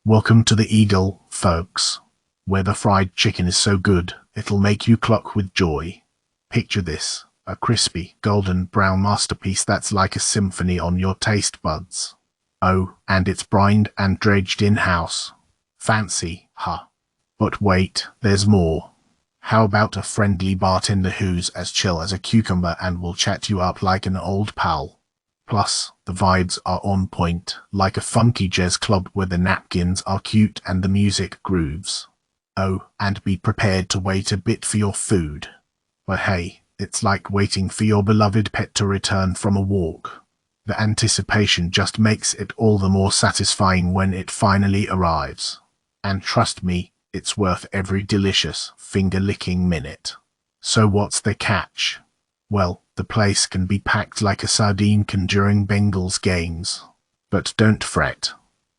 Welcome to the Eagle, folks, where the fried chicken is so good, it'll make you cluck with joy. Picture this, a crispy, golden brown masterpiece that's like a symphony on your taste buds. Oh, and it's brined and dredged in-house. Fancy, huh? But wait, there's more. How about a friendly bartender who's as chill as a cucumber and will chat you up like an old pal? Plus, the vibes are on point, like a funky jazz club where the napkins are cute and the music grooves. Oh, and be prepared to wait a bit for your food. But hey, it's like waiting for your beloved pet to return from a walk. The anticipation just makes it all the more satisfying when it finally arrives. And trust me, it's worth every delicious, finger-licking minute. So what's the catch? Well, the place can be packed like a sardine can during Bengals games. But don't fret.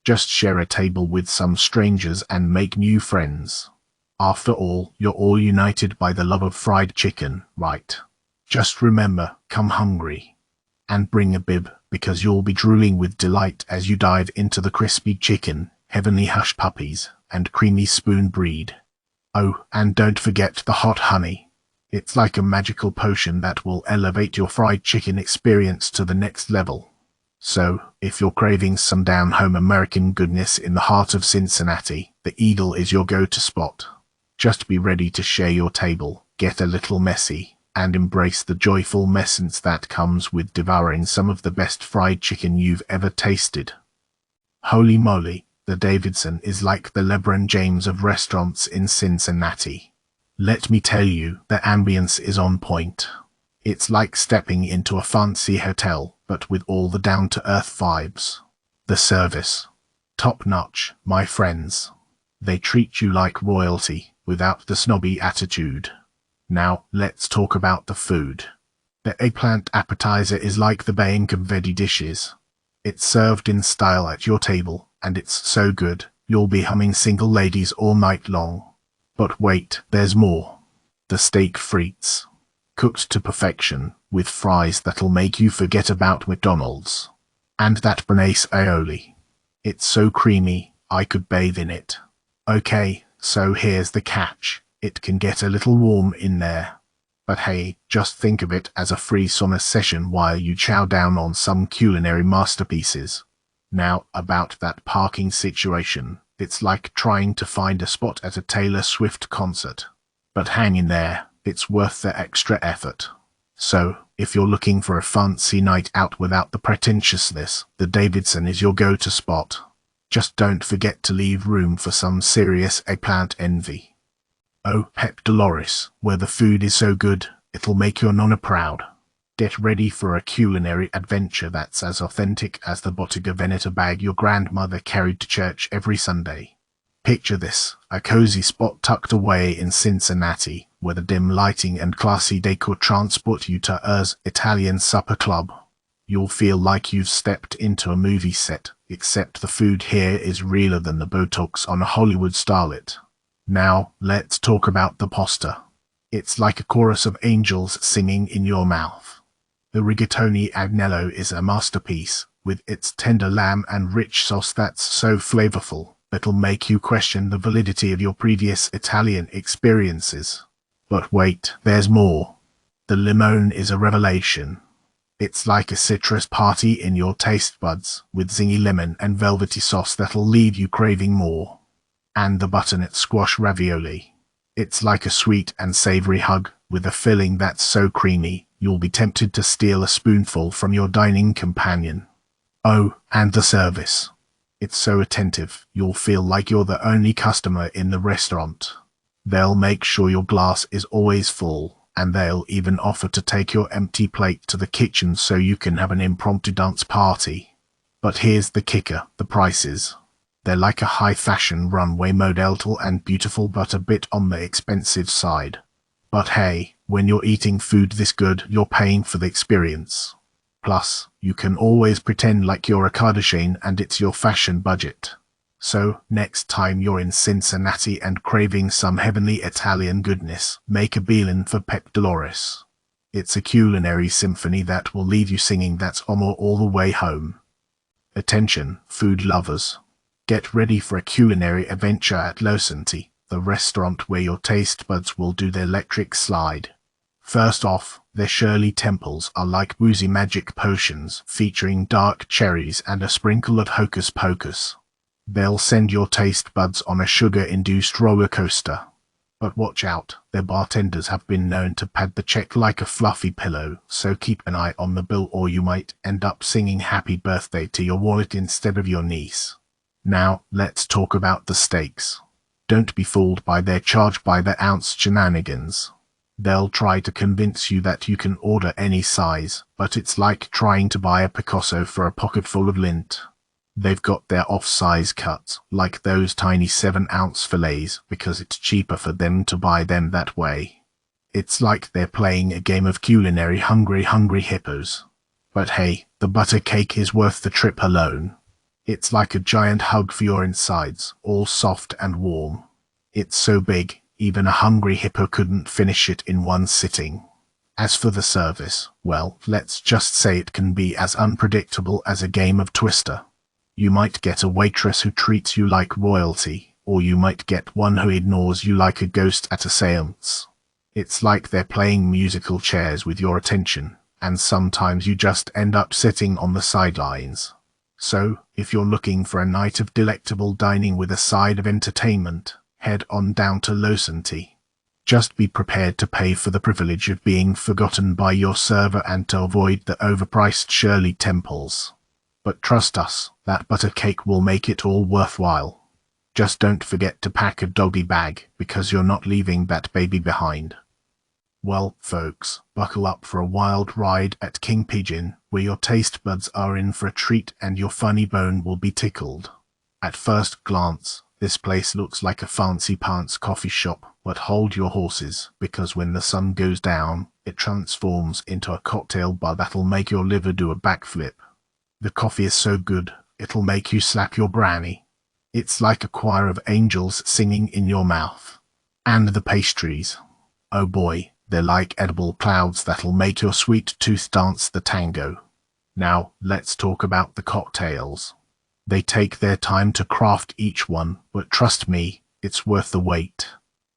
Just share a table with some strangers and make new friends. After all, you're all united by the love of fried chicken, right? Just remember, come hungry. And bring a bib, because you'll be drooling with delight as you dive into the crispy chicken, heavenly hush puppies, and creamy spoon breed. Oh, and don't forget the hot honey. It's like a magical potion that will elevate your fried chicken experience to the next level. So, if you're craving some down-home American goodness in the heart of Cincinnati, the Eagle is your go-to spot. Just be ready to share your table, get a little messy, and embrace the joyful messence that comes with devouring some of the best fried chicken you've ever tasted. Holy moly, the Davidson is like the LeBron James of restaurants in Cincinnati. Let me tell you, the ambience is on point. It's like stepping into a fancy hotel, but with all the down-to-earth vibes. The service. Top-notch, my friends. They treat you like royalty, without the snobby attitude. Now, let's talk about the food. The eggplant appetizer is like the Bain confetti dishes. It's served in style at your table, and it's so good, you'll be humming Single Ladies all night long. But wait, there's more. The steak frites. Cooked to perfection, with fries that'll make you forget about McDonald's. And that béarnaise aioli. It's so creamy, I could bathe in it. Okay, so here's the catch. It can get a little warm in there. But hey, just think of it as a free sauna session while you chow down on some culinary masterpieces. Now, about that parking situation. It's like trying to find a spot at a Taylor Swift concert. But hang in there, it's worth the extra effort. So, if you're looking for a fancy night out without the pretentiousness, the Davidson is your go-to spot. Just don't forget to leave room for some serious eggplant envy. Oh, Pep Dolores, where the food is so good, it'll make your nonna proud. Get ready for a culinary adventure that's as authentic as the Bottega Veneta bag your grandmother carried to church every Sunday. Picture this, a cozy spot tucked away in Cincinnati, where the dim lighting and classy decor transport you to Ur's Italian Supper Club. You'll feel like you've stepped into a movie set, except the food here is realer than the Botox on a Hollywood starlet. Now, let's talk about the pasta. It's like a chorus of angels singing in your mouth. The rigatoni agnello is a masterpiece, with its tender lamb and rich sauce that's so flavorful, it'll make you question the validity of your previous Italian experiences. But wait, there's more. The limone is a revelation. It's like a citrus party in your taste buds, with zingy lemon and velvety sauce that'll leave you craving more. And the butternut squash ravioli. It's like a sweet and savory hug, with a filling that's so creamy, you'll be tempted to steal a spoonful from your dining companion. Oh, and the service. It's so attentive, you'll feel like you're the only customer in the restaurant. They'll make sure your glass is always full, and they'll even offer to take your empty plate to the kitchen so you can have an impromptu dance party. But here's the kicker, the prices. They're like a high-fashion runway model and beautiful but a bit on the expensive side. But hey, when you're eating food this good, you're paying for the experience. Plus, you can always pretend like you're a Kardashian and it's your fashion budget. So, next time you're in Cincinnati and craving some heavenly Italian goodness, make a beeline for Pep Dolores. It's a culinary symphony that will leave you singing that's Omo all the way home. Attention, food lovers. Get ready for a culinary adventure at Cincinnati, the restaurant where your taste buds will do the electric slide. First off, their Shirley temples are like woozy magic potions featuring dark cherries and a sprinkle of hocus pocus. They'll send your taste buds on a sugar-induced roller coaster. But watch out, their bartenders have been known to pad the check like a fluffy pillow, so keep an eye on the bill or you might end up singing happy birthday to your wallet instead of your niece. Now, let's talk about the steaks. Don't be fooled by their charge by the ounce shenanigans. They'll try to convince you that you can order any size, but it's like trying to buy a Picasso for a pocketful of lint. They've got their off-size cuts, like those tiny 7-ounce fillets, because it's cheaper for them to buy them that way. It's like they're playing a game of culinary hungry hippos. But hey, the butter cake is worth the trip alone. It's like a giant hug for your insides, all soft and warm. It's so big, even a hungry hippo couldn't finish it in one sitting. As for the service, well, let's just say it can be as unpredictable as a game of Twister. You might get a waitress who treats you like royalty, or you might get one who ignores you like a ghost at a seance. It's like they're playing musical chairs with your attention, and sometimes you just end up sitting on the sidelines. So, if you're looking for a night of delectable dining with a side of entertainment, head on down to Cincinnati. Just be prepared to pay for the privilege of being forgotten by your server and to avoid the overpriced Shirley temples. But trust us, that butter cake will make it all worthwhile. Just don't forget to pack a doggy bag, because you're not leaving that baby behind. Well, folks, buckle up for a wild ride at King Pigeon, where your taste buds are in for a treat and your funny bone will be tickled. At first glance, this place looks like a fancy pants coffee shop, but hold your horses, because when the sun goes down, it transforms into a cocktail bar that'll make your liver do a backflip. The coffee is so good, it'll make you slap your branny. It's like a choir of angels singing in your mouth. And the pastries. Oh boy, they're like edible clouds that'll make your sweet tooth dance the tango. Now, let's talk about the cocktails. They take their time to craft each one, but trust me, it's worth the wait.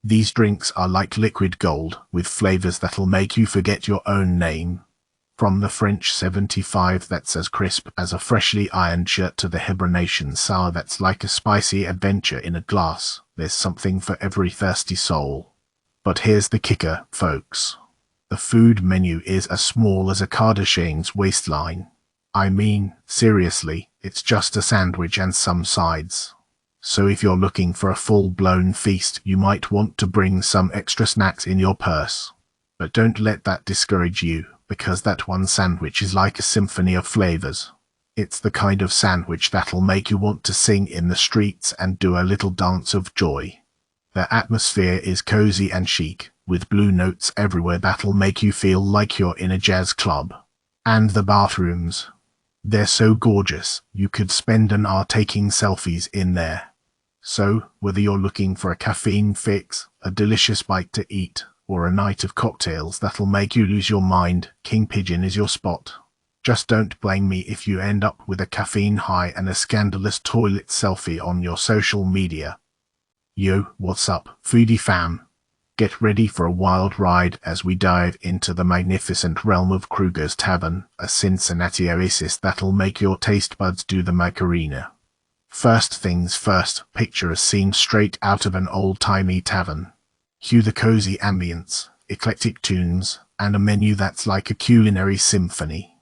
These drinks are like liquid gold, with flavors that'll make you forget your own name. From the French 75 that's as crisp as a freshly ironed shirt to the hibernation sour that's like a spicy adventure in a glass, there's something for every thirsty soul. But here's the kicker, folks. The food menu is as small as a Kardashian's waistline. I mean, seriously, it's just a sandwich and some sides. So if you're looking for a full-blown feast, you might want to bring some extra snacks in your purse. But don't let that discourage you, because that one sandwich is like a symphony of flavors. It's the kind of sandwich that'll make you want to sing in the streets and do a little dance of joy. The atmosphere is cozy and chic, with blue notes everywhere that'll make you feel like you're in a jazz club. And the bathrooms. They're so gorgeous, you could spend an hour taking selfies in there. So, whether you're looking for a caffeine fix, a delicious bite to eat, or a night of cocktails that'll make you lose your mind, King Pigeon is your spot. Just don't blame me if you end up with a caffeine high and a scandalous toilet selfie on your social media. Yo, what's up, foodie fam? Get ready for a wild ride as we dive into the magnificent realm of Kruger's Tavern, a Cincinnati oasis that'll make your taste buds do the Macarena. First things first, picture a scene straight out of an old-timey tavern. Cue the cozy ambience, eclectic tunes, and a menu that's like a culinary symphony.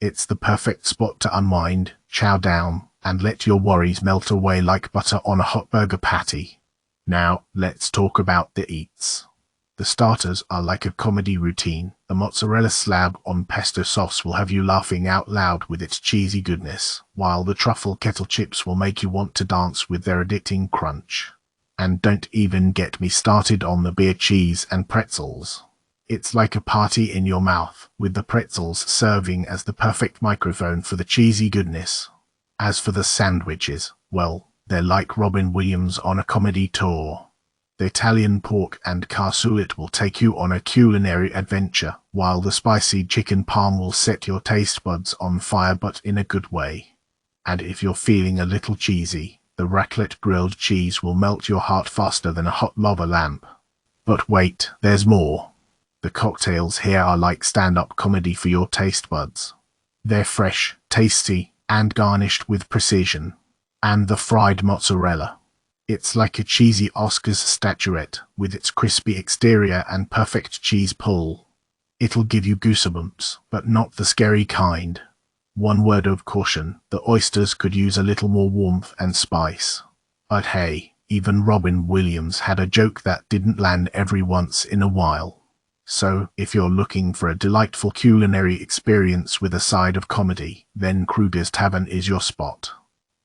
It's the perfect spot to unwind, chow down, and let your worries melt away like butter on a hot burger patty. Now, let's talk about the eats. The starters are like a comedy routine. The mozzarella slab on pesto sauce will have you laughing out loud with its cheesy goodness, while the truffle kettle chips will make you want to dance with their addicting crunch. And don't even get me started on the beer cheese and pretzels. It's like a party in your mouth, with the pretzels serving as the perfect microphone for the cheesy goodness. As for the sandwiches, well, they're like Robin Williams on a comedy tour. The Italian pork and cassoulet will take you on a culinary adventure, while the spicy chicken parm will set your taste buds on fire, but in a good way. And if you're feeling a little cheesy, The raclette grilled cheese will melt your heart faster than a hot lava lamp. But wait, there's more. The cocktails here are like stand-up comedy for your taste buds. They're fresh, tasty, and garnished with precision. And the fried mozzarella. It's like a cheesy Oscars statuette with its crispy exterior and perfect cheese pull. It'll give you goosebumps, but not the scary kind. One word of caution, the oysters could use a little more warmth and spice. But hey, even Robin Williams had a joke that didn't land every once in a while. So, if you're looking for a delightful culinary experience with a side of comedy, then Kruger's Tavern is your spot.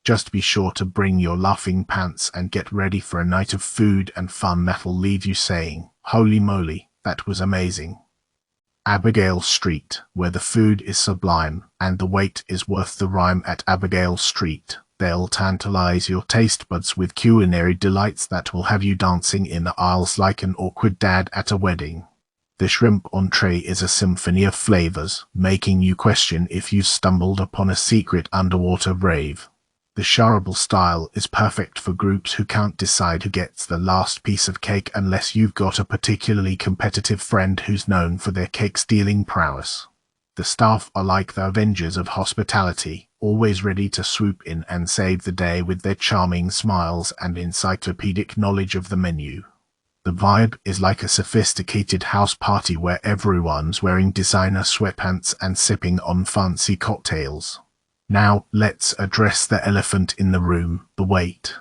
Just be sure to bring your laughing pants and get ready for a night of food and fun that'll leave you saying, "Holy moly, that was amazing." Abigail Street, where the food is sublime and the wait is worth the rhyme. At Abigail Street, they'll tantalize your taste buds with culinary delights that will have you dancing in the aisles like an awkward dad at a wedding. The shrimp entree is a symphony of flavors, making you question if you stumbled upon a secret underwater rave. The shareable style is perfect for groups who can't decide who gets the last piece of cake unless you've got a particularly competitive friend who's known for their cake-stealing prowess. The staff are like the Avengers of hospitality, always ready to swoop in and save the day with their charming smiles and encyclopedic knowledge of the menu. The vibe is like a sophisticated house party where everyone's wearing designer sweatpants and sipping on fancy cocktails. Now, let's address the elephant in the room, the wait.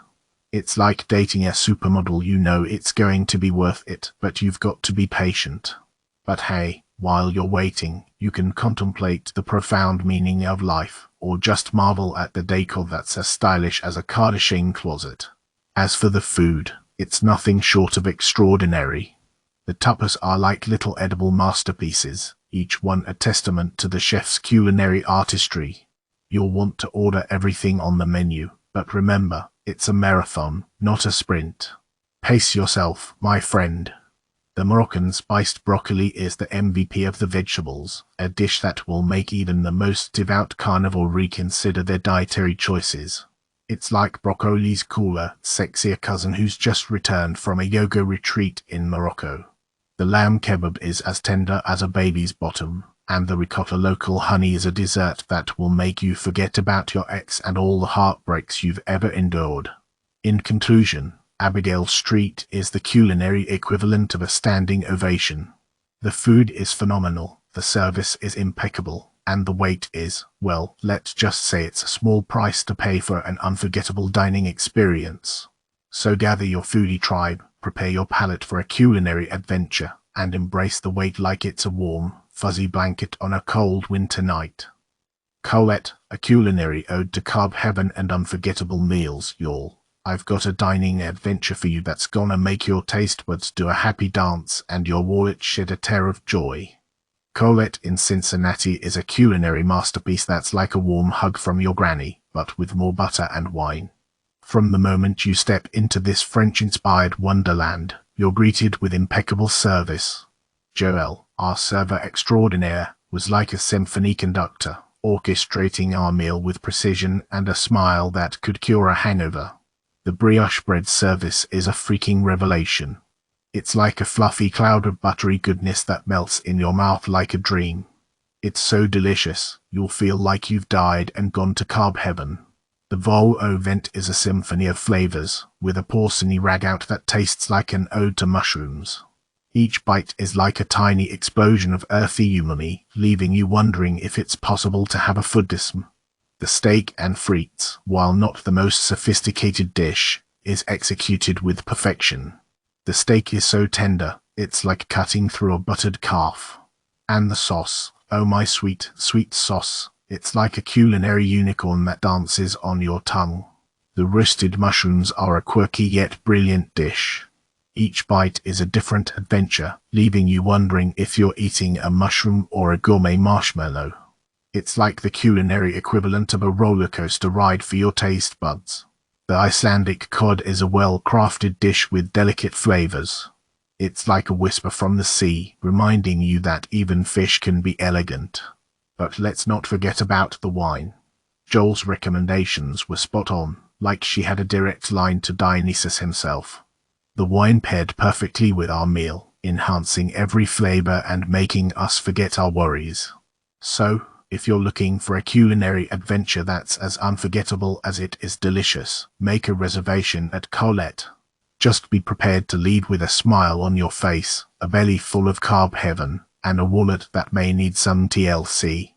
It's like dating a supermodel. You know it's going to be worth it, but you've got to be patient. But hey, while you're waiting, you can contemplate the profound meaning of life, or just marvel at the decor that's as stylish as a Kardashian closet. As for the food, it's nothing short of extraordinary. The tapas are like little edible masterpieces, each one a testament to the chef's culinary artistry. You'll want to order everything on the menu, but remember, it's a marathon, not a sprint. Pace yourself, my friend. The Moroccan spiced broccoli is the MVP of the vegetables, a dish that will make even the most devout carnivore reconsider their dietary choices. It's like broccoli's cooler, sexier cousin who's just returned from a yoga retreat in Morocco. The lamb kebab is as tender as a baby's bottom, and the ricotta local honey is a dessert that will make you forget about your ex and all the heartbreaks you've ever endured. In conclusion, Abigail Street is the culinary equivalent of a standing ovation. The food is phenomenal, the service is impeccable, and the wait is, well, let's just say it's a small price to pay for an unforgettable dining experience. So gather your foodie tribe, prepare your palate for a culinary adventure, and embrace the wait like it's a warm, fuzzy blanket on a cold winter night. Colette, a culinary ode to carb heaven and unforgettable meals, y'all. I've got a dining adventure for you that's gonna make your taste buds do a happy dance and your wallet shed a tear of joy. Colette in Cincinnati is a culinary masterpiece that's like a warm hug from your granny, but with more butter and wine. From the moment you step into this French-inspired wonderland, you're greeted with impeccable service. Joël, our server extraordinaire, was like a symphony conductor, orchestrating our meal with precision and a smile that could cure a hangover. The brioche bread service is a freaking revelation. It's like a fluffy cloud of buttery goodness that melts in your mouth like a dream. It's so delicious, you'll feel like you've died and gone to carb heaven. The vol au vent is a symphony of flavors, with a porcini ragout that tastes like an ode to mushrooms. Each bite is like a tiny explosion of earthy umami, leaving you wondering if it's possible to have a foodism. The steak and frites, while not the most sophisticated dish, is executed with perfection. The steak is so tender, it's like cutting through a buttered calf. And the sauce, oh my sweet, sweet sauce, it's like a culinary unicorn that dances on your tongue. The roasted mushrooms are a quirky yet brilliant dish. Each bite is a different adventure, leaving you wondering if you're eating a mushroom or a gourmet marshmallow. It's like the culinary equivalent of a roller coaster ride for your taste buds. The Icelandic cod is a well-crafted dish with delicate flavors. It's like a whisper from the sea, reminding you that even fish can be elegant. But let's not forget about the wine. Joel's recommendations were spot on. like she had a direct line to Dionysus himself. The wine paired perfectly with our meal, enhancing every flavor and making us forget our worries. So, if you're looking for a culinary adventure that's as unforgettable as it is delicious, make a reservation at Colette. Just be prepared to leave with a smile on your face, a belly full of carb heaven, and a wallet that may need some TLC.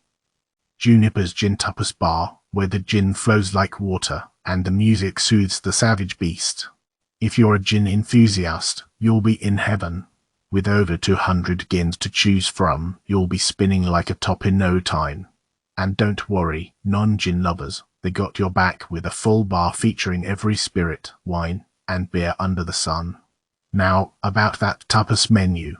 Juniper's Gin Tapas Bar, where the gin flows like water, and the music soothes the savage beast. If you're a gin enthusiast, you'll be in heaven. With over 200 gins to choose from, you'll be spinning like a top in no time. And don't worry, non-gin lovers, they got your back with a full bar featuring every spirit, wine, and beer under the sun. Now, about that tapas menu.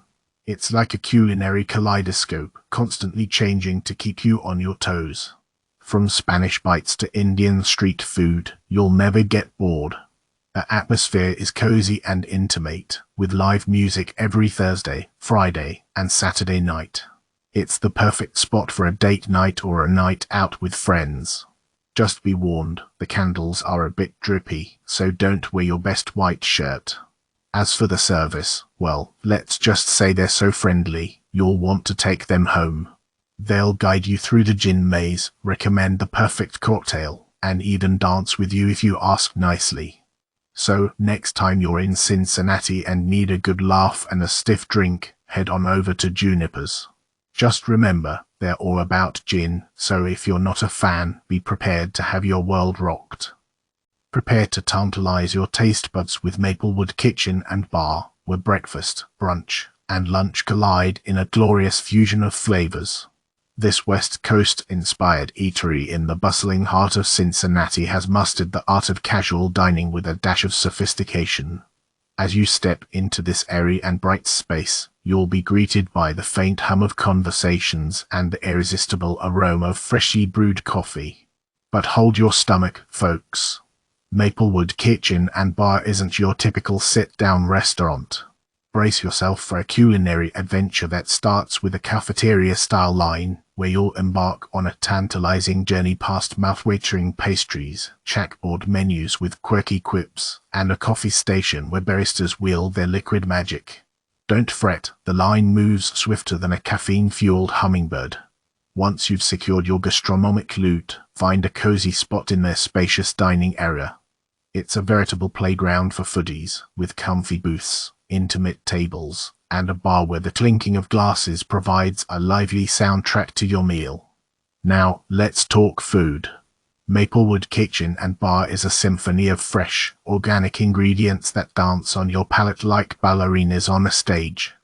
It's like a culinary kaleidoscope, constantly changing to keep you on your toes. From Spanish bites to Indian street food, you'll never get bored. The atmosphere is cozy and intimate, with live music every Thursday, Friday, and Saturday night. It's the perfect spot for a date night or a night out with friends. Just be warned, the candles are a bit drippy, so don't wear your best white shirt. As for the service, well, let's just say they're so friendly, you'll want to take them home. They'll guide you through the gin maze, recommend the perfect cocktail, and even dance with you if you ask nicely. So, next time you're in Cincinnati and need a good laugh and a stiff drink, head on over to Juniper's. Just remember, they're all about gin, so if you're not a fan, be prepared to have your world rocked. Prepare to tantalize your taste buds with Maplewood Kitchen and Bar, where breakfast, brunch, and lunch collide in a glorious fusion of flavors. This West Coast-inspired eatery in the bustling heart of Cincinnati has mastered the art of casual dining with a dash of sophistication. As you step into this airy and bright space, you'll be greeted by the faint hum of conversations and the irresistible aroma of freshly brewed coffee. But hold your stomach, folks. Maplewood Kitchen and Bar isn't your typical sit-down restaurant. Brace yourself for a culinary adventure that starts with a cafeteria-style line, where you'll embark on a tantalizing journey past mouth-watering pastries, chalkboard menus with quirky quips, and a coffee station where baristas wield their liquid magic. Don't fret, the line moves swifter than a caffeine-fueled hummingbird. Once you've secured your gastronomic loot, find a cozy spot in their spacious dining area. It's a veritable playground for foodies, with comfy booths, intimate tables, and a bar where the clinking of glasses provides a lively soundtrack to your meal. Now, let's talk food. Maplewood Kitchen and Bar is a symphony of fresh, organic ingredients that dance on your palate like ballerinas on a stage.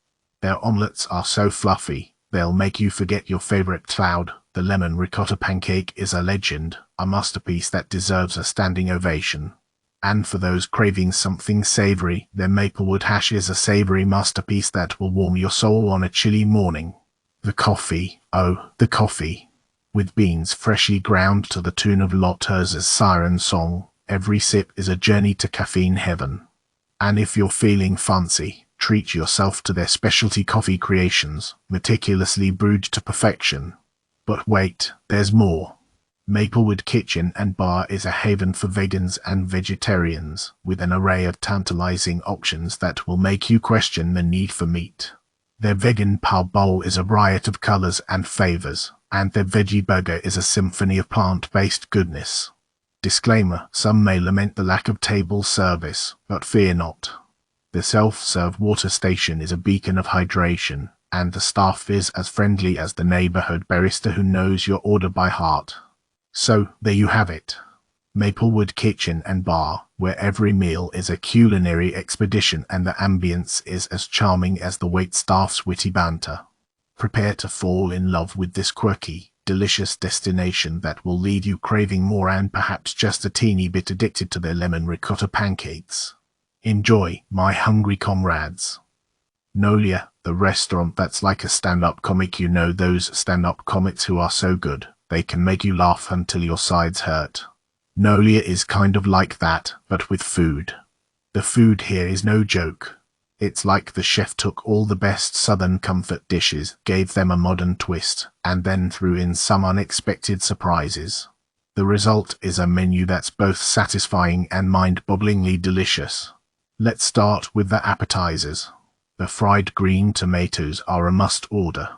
Their omelets are so fluffy, they'll make you forget your favorite cloud. The lemon ricotta pancake is a legend, a masterpiece that deserves a standing ovation. And for those craving something savory, their Maplewood hash is a savory masterpiece that will warm your soul on a chilly morning. The coffee, oh, the coffee. With beans freshly ground to the tune of Lotters's siren song, every sip is a journey to caffeine heaven. And if you're feeling fancy, treat yourself to their specialty coffee creations, meticulously brewed to perfection. But wait, there's more. Maplewood Kitchen and Bar is a haven for vegans and vegetarians, with an array of tantalizing options that will make you question the need for meat. Their vegan pow bowl is a riot of colors and flavors, and their veggie burger is a symphony of plant-based goodness. Disclaimer, some may lament the lack of table service, but fear not. The self-serve water station is a beacon of hydration, and the staff is as friendly as the neighborhood barista who knows your order by heart. So, there you have it. Maplewood Kitchen and Bar, where every meal is a culinary expedition and the ambience is as charming as the waitstaff's witty banter. Prepare to fall in love with this quirky, delicious destination that will leave you craving more and perhaps just a teeny bit addicted to their lemon ricotta pancakes. Enjoy, my hungry comrades. Nolia, the restaurant that's like a stand-up comic. You know those stand-up comics who are so good, they can make you laugh until your sides hurt. Nolia is kind of like that, but with food. The food here is no joke. It's like the chef took all the best southern comfort dishes, gave them a modern twist, and then threw in some unexpected surprises. The result is a menu that's both satisfying and mind-bogglingly delicious. Let's start with the appetizers. The fried green tomatoes are a must-order.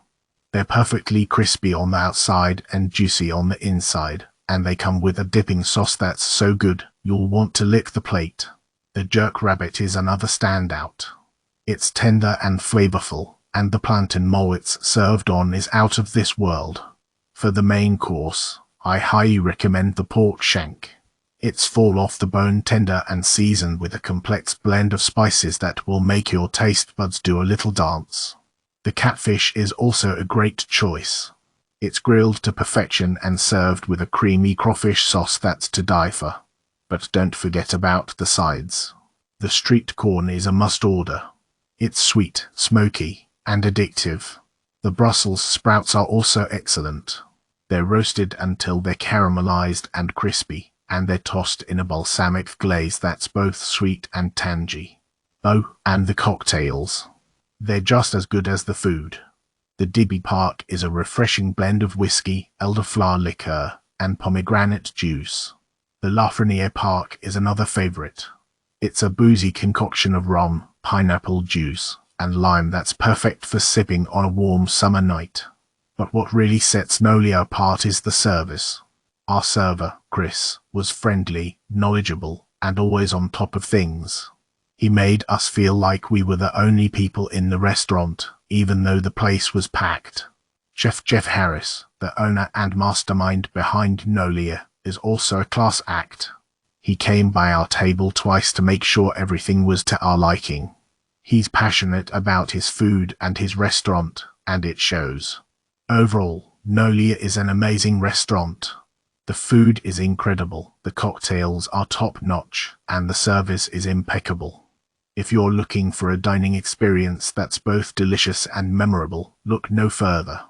They're perfectly crispy on the outside and juicy on the inside, and they come with a dipping sauce that's so good, you'll want to lick the plate. The jerk rabbit is another standout. It's tender and flavorful, and the plantain mole it's served on is out of this world. For the main course, I highly recommend the pork shank. It's fall off the bone tender and seasoned with a complex blend of spices that will make your taste buds do a little dance. The catfish is also a great choice. It's grilled to perfection and served with a creamy crawfish sauce that's to die for. But don't forget about the sides. The street corn is a must-order. It's sweet, smoky, and addictive. The Brussels sprouts are also excellent. They're roasted until they're caramelized and crispy, and they're tossed in a balsamic glaze that's both sweet and tangy. Oh, and the cocktails. They're just as good as the food. The Dibby Park is a refreshing blend of whiskey, elderflower liqueur, and pomegranate juice. The Lafreniere Park is another favorite. It's a boozy concoction of rum, pineapple juice, and lime that's perfect for sipping on a warm summer night. But what really sets Nolia apart is the service. Our server, Chris, was friendly, knowledgeable, and always on top of things. He made us feel like we were the only people in the restaurant, even though the place was packed. Chef Jeff Harris, the owner and mastermind behind Nolia, is also a class act. He came by our table twice to make sure everything was to our liking. He's passionate about his food and his restaurant, and it shows. Overall, Nolia is an amazing restaurant. The food is incredible, the cocktails are top-notch, and the service is impeccable. If you're looking for a dining experience that's both delicious and memorable, look no further.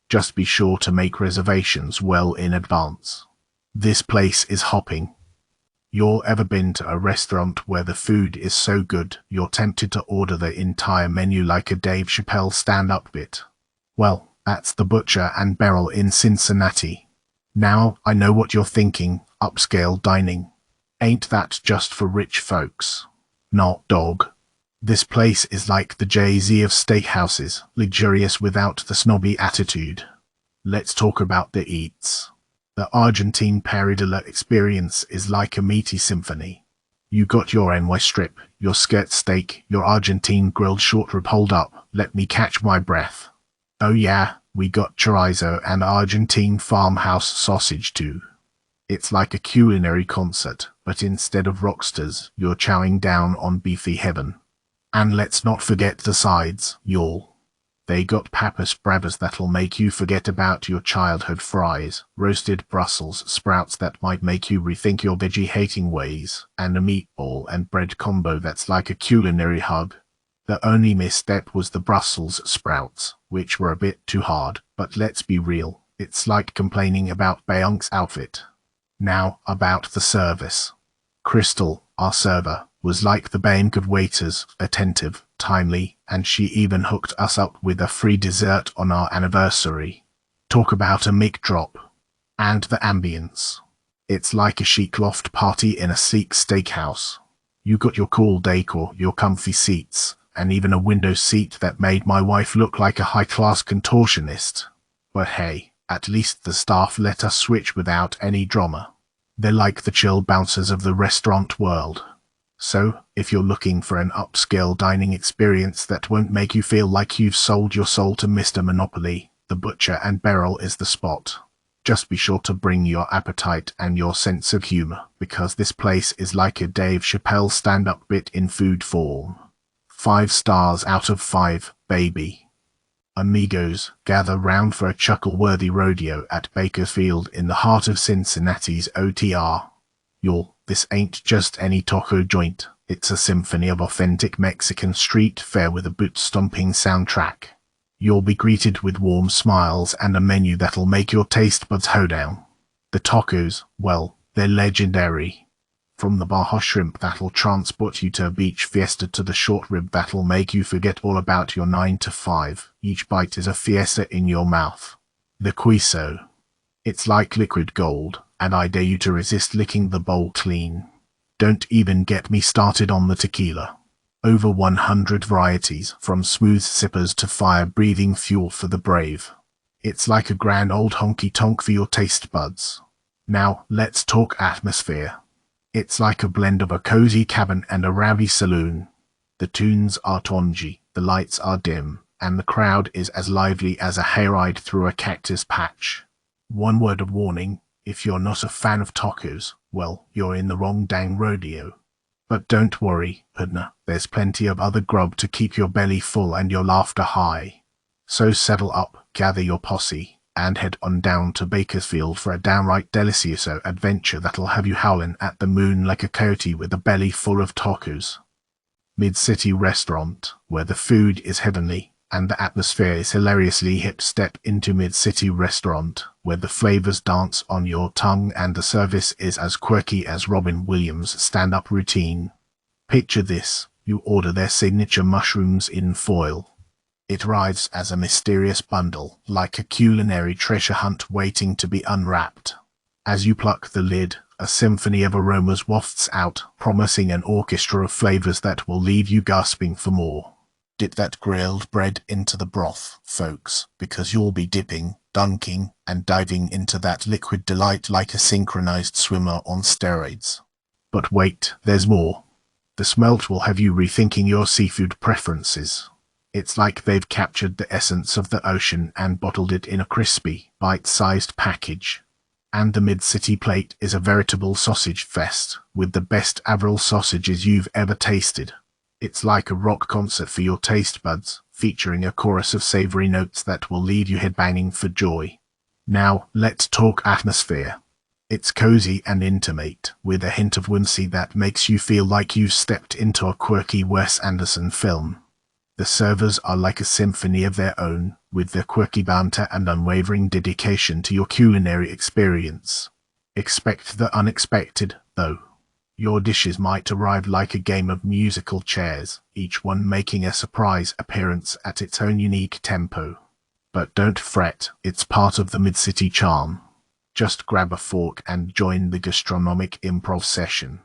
Just be sure to make reservations well in advance. This place is hopping. You've ever been to a restaurant where the food is so good you're tempted to order the entire menu like a Dave Chappelle stand-up bit? Well, that's the Butcher and Barrel in Cincinnati. Now I know what you're thinking, upscale dining. Ain't that just for rich folks? Not dog. This place is like the Jay-Z of steakhouses, luxurious without the snobby attitude. Let's talk about the eats. The Argentine paridilla experience is like a meaty symphony. You got your NY strip, your skirt steak, your Argentine grilled short rib. Hold up, let me catch my breath. Oh yeah, we got chorizo and Argentine farmhouse sausage too. It's like a culinary concert, but instead of rockstars, you're chowing down on beefy heaven. And let's not forget the sides, y'all. They got papas bravas that'll make you forget about your childhood fries, roasted Brussels sprouts that might make you rethink your veggie-hating ways, and a meatball and bread combo that's like a culinary hug. The only misstep was the Brussels sprouts, which were a bit too hard, but let's be real, it's like complaining about Beyonce's outfit. Now, about the service. Crystal, our server, was like the bank of waiters, attentive, timely, and she even hooked us up with a free dessert on our anniversary. Talk about a mic drop. And the ambience. It's like a chic loft party in a sleek steakhouse. You got your cool decor, your comfy seats, and even a window seat that made my wife look like a high-class contortionist. But hey, at least the staff let us switch without any drama. They're like the chill bouncers of the restaurant world. So, if you're looking for an upscale dining experience that won't make you feel like you've sold your soul to Mr. Monopoly, the Butcher and Barrel is the spot. Just be sure to bring your appetite and your sense of humor, because this place is like a Dave Chappelle stand-up bit in food form. 5 stars out of 5, baby. Amigos, gather round for a chuckle-worthy rodeo at Bakersfield in the heart of Cincinnati's OTR. Y'all, this ain't just any taco joint, it's a symphony of authentic Mexican street fare with a boot-stomping soundtrack. You'll be greeted with warm smiles and a menu that'll make your taste buds hoedown. The tacos, well, they're legendary. From the Baja shrimp that'll transport you to a beach fiesta to the short rib that'll make you forget all about your 9 to 5, each bite is a fiesta in your mouth. The queso. It's like liquid gold, and I dare you to resist licking the bowl clean. Don't even get me started on the tequila. Over 100 varieties, from smooth sippers to fire-breathing fuel for the brave. It's like a grand old honky-tonk for your taste buds. Now, let's talk atmosphere. It's like a blend of a cozy cabin and a rowdy saloon. The tunes are tongy, the lights are dim, and the crowd is as lively as a hayride through a cactus patch. One word of warning, if you're not a fan of tacos, well, you're in the wrong dang rodeo. But don't worry, partner, there's plenty of other grub to keep your belly full and your laughter high. So settle up, gather your posse, and head on down to Bakersfield for a downright delicioso adventure that'll have you howling at the moon like a coyote with a belly full of tacos. Mid-City Restaurant, where the food is heavenly and the atmosphere is hilariously hip. Step into Mid-City Restaurant, where the flavors dance on your tongue and the service is as quirky as Robin Williams' stand-up routine. Picture this, you order their signature mushrooms in foil. It arrives as a mysterious bundle, like a culinary treasure hunt waiting to be unwrapped. As you pluck the lid, a symphony of aromas wafts out, promising an orchestra of flavors that will leave you gasping for more. Dip that grilled bread into the broth, folks, because you'll be dipping, dunking, and diving into that liquid delight like a synchronized swimmer on steroids. But wait, there's more. The smelt will have you rethinking your seafood preferences. It's like they've captured the essence of the ocean and bottled it in a crispy, bite-sized package. And the Mid-City plate is a veritable sausage fest, with the best Avril sausages you've ever tasted. It's like a rock concert for your taste buds, featuring a chorus of savory notes that will leave you headbanging for joy. Now, let's talk atmosphere. It's cozy and intimate, with a hint of whimsy that makes you feel like you've stepped into a quirky Wes Anderson film. The servers are like a symphony of their own, with their quirky banter and unwavering dedication to your culinary experience. Expect the unexpected, though. Your dishes might arrive like a game of musical chairs, each one making a surprise appearance at its own unique tempo. But don't fret, it's part of the Mid-City charm. Just grab a fork and join the gastronomic improv session.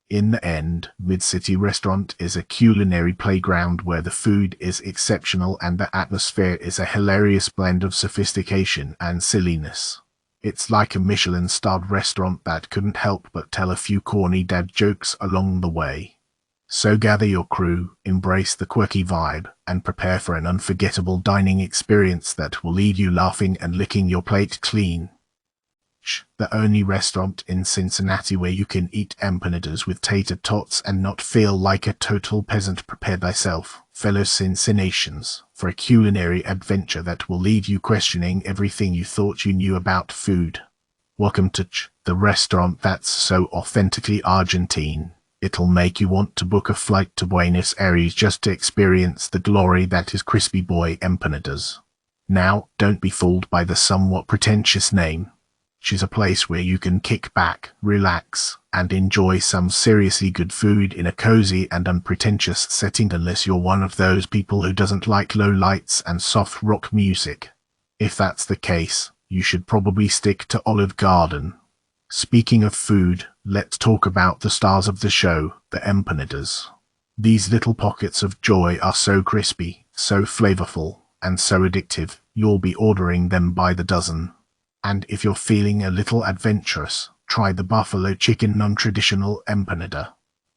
In the end, Mid-City Restaurant is a culinary playground where the food is exceptional and the atmosphere is a hilarious blend of sophistication and silliness. It's like a Michelin-starred restaurant that couldn't help but tell a few corny dad jokes along the way. So gather your crew, embrace the quirky vibe, and prepare for an unforgettable dining experience that will leave you laughing and licking your plate clean. The only restaurant in Cincinnati where you can eat empanadas with tater tots and not feel like a total peasant. Prepare thyself, fellow Cincinnatians, for a culinary adventure that will leave you questioning everything you thought you knew about food. Welcome to the restaurant that's so authentically Argentine, it'll make you want to book a flight to Buenos Aires just to experience the glory that is Crispy Boy Empanadas. Now, don't be fooled by the somewhat pretentious name. She's a place where you can kick back, relax, and enjoy some seriously good food in a cozy and unpretentious setting, unless you're one of those people who doesn't like low lights and soft rock music. If that's the case, you should probably stick to Olive Garden. Speaking of food, let's talk about the stars of the show, the empanadas. These little pockets of joy are so crispy, so flavorful, and so addictive, you'll be ordering them by the dozen. And if you're feeling a little adventurous, try the buffalo chicken non-traditional empanada.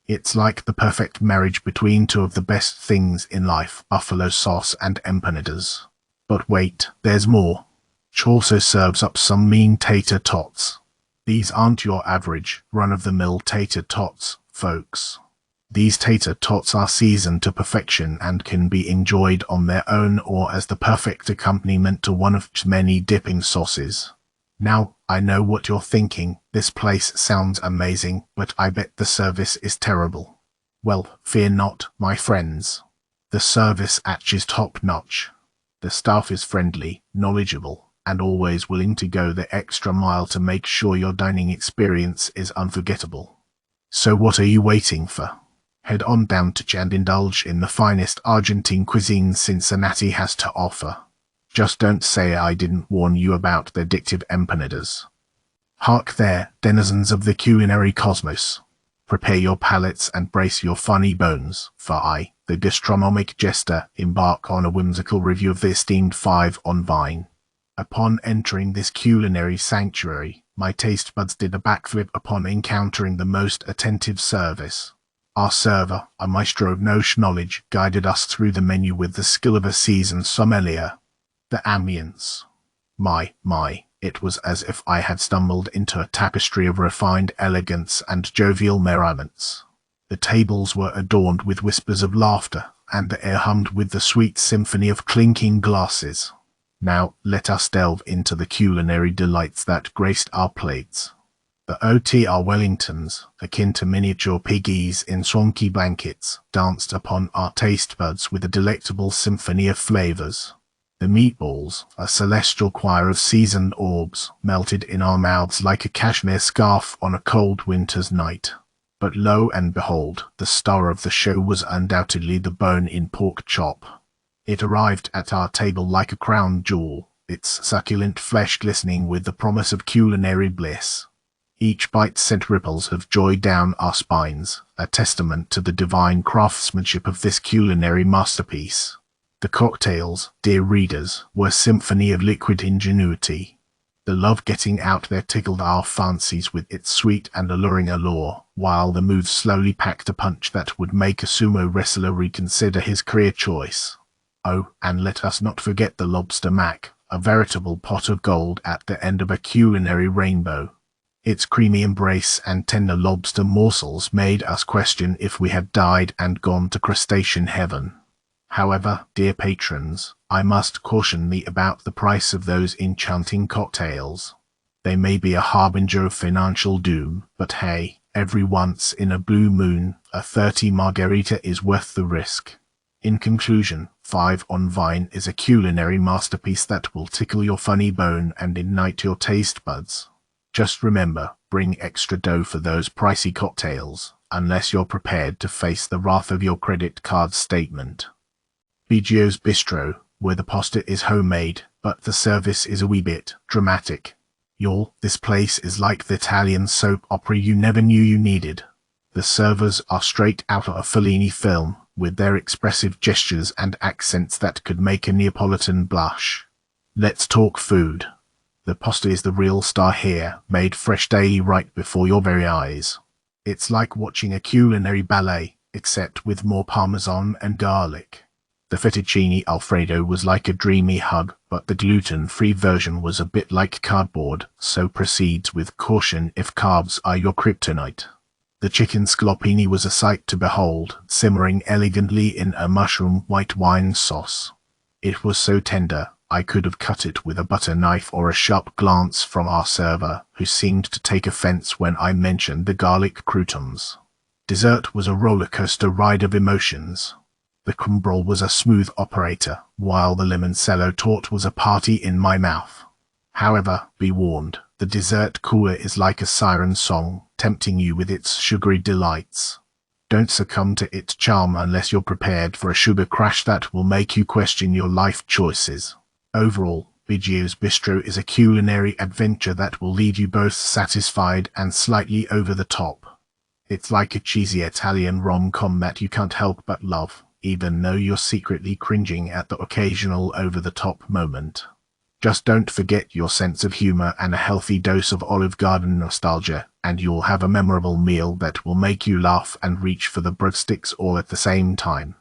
It's like the perfect marriage between two of the best things in life, buffalo sauce and empanadas. But wait, there's more. Ch also serves up some mean tater tots. These aren't your average, run-of-the-mill tater tots, folks. These tater tots are seasoned to perfection and can be enjoyed on their own or as the perfect accompaniment to one of many dipping sauces. Now, I know what you're thinking, this place sounds amazing, but I bet the service is terrible. Well, fear not, my friends. The service is top-notch. The staff is friendly, knowledgeable, and always willing to go the extra mile to make sure your dining experience is unforgettable. So what are you waiting for? Head on down to and indulge in the finest Argentine cuisine Cincinnati has to offer. Just don't say I didn't warn you about the addictive empanadas. Hark there, denizens of the culinary cosmos. Prepare your palates and brace your funny bones, for I, the gastronomic jester, embark on a whimsical review of the esteemed Five on Vine. Upon entering this culinary sanctuary, my taste buds did a backflip upon encountering the most attentive service. Our server, a maestro of niche knowledge, guided us through the menu with the skill of a seasoned sommelier. The ambience. It was as if I had stumbled into a tapestry of refined elegance and jovial merriments. The tables were adorned with whispers of laughter, and the air hummed with the sweet symphony of clinking glasses. Now let us delve into the culinary delights that graced our plates. The OTR Wellingtons, akin to miniature piggies in swanky blankets, danced upon our taste buds with a delectable symphony of flavors. The meatballs, a celestial choir of seasoned orbs, melted in our mouths like a cashmere scarf on a cold winter's night. But lo and behold, the star of the show was undoubtedly the bone-in pork chop. It arrived at our table like a crown jewel, its succulent flesh glistening with the promise of culinary bliss. Each bite sent ripples of joy down our spines, a testament to the divine craftsmanship of this culinary masterpiece. The cocktails, dear readers, were a symphony of liquid ingenuity. The love getting out there tickled our fancies with its sweet and alluring allure, while the moves slowly packed a punch that would make a sumo wrestler reconsider his career choice. Oh, and let us not forget the lobster mac, a veritable pot of gold at the end of a culinary rainbow. Its creamy embrace and tender lobster morsels made us question if we had died and gone to crustacean heaven. However, dear patrons, I must caution thee about the price of those enchanting cocktails. They may be a harbinger of financial doom, but hey, every once in a blue moon, a 30 margarita is worth the risk. In conclusion, Five on Vine is a culinary masterpiece that will tickle your funny bone and ignite your taste buds. Just remember, bring extra dough for those pricey cocktails, unless you're prepared to face the wrath of your credit card statement. Biggio's Bistro, where the pasta is homemade, but the service is a wee bit dramatic. Y'all, this place is like the Italian soap opera you never knew you needed. The servers are straight out of a Fellini film, with their expressive gestures and accents that could make a Neapolitan blush. Let's talk food. The pasta is the real star here, made fresh daily right before your very eyes. It's like watching a culinary ballet, except with more parmesan and garlic. The fettuccine alfredo was like a dreamy hug, but the gluten-free version was a bit like cardboard, so proceed with caution if carbs are your kryptonite. The chicken scaloppini was a sight to behold, simmering elegantly in a mushroom white wine sauce. It was so tender, I could have cut it with a butter knife or a sharp glance from our server, who seemed to take offense when I mentioned the garlic croutons. Dessert was a roller coaster ride of emotions. The crumb roll was a smooth operator, while the limoncello torte was a party in my mouth. However, be warned, the dessert cooler is like a siren song, tempting you with its sugary delights. Don't succumb to its charm unless you're prepared for a sugar crash that will make you question your life choices. Overall, Biggio's Bistro is a culinary adventure that will leave you both satisfied and slightly over the top. It's like a cheesy Italian rom-com that you can't help but love, even though you're secretly cringing at the occasional over-the-top moment. Just don't forget your sense of humor and a healthy dose of Olive Garden nostalgia, and you'll have a memorable meal that will make you laugh and reach for the breadsticks all at the same time.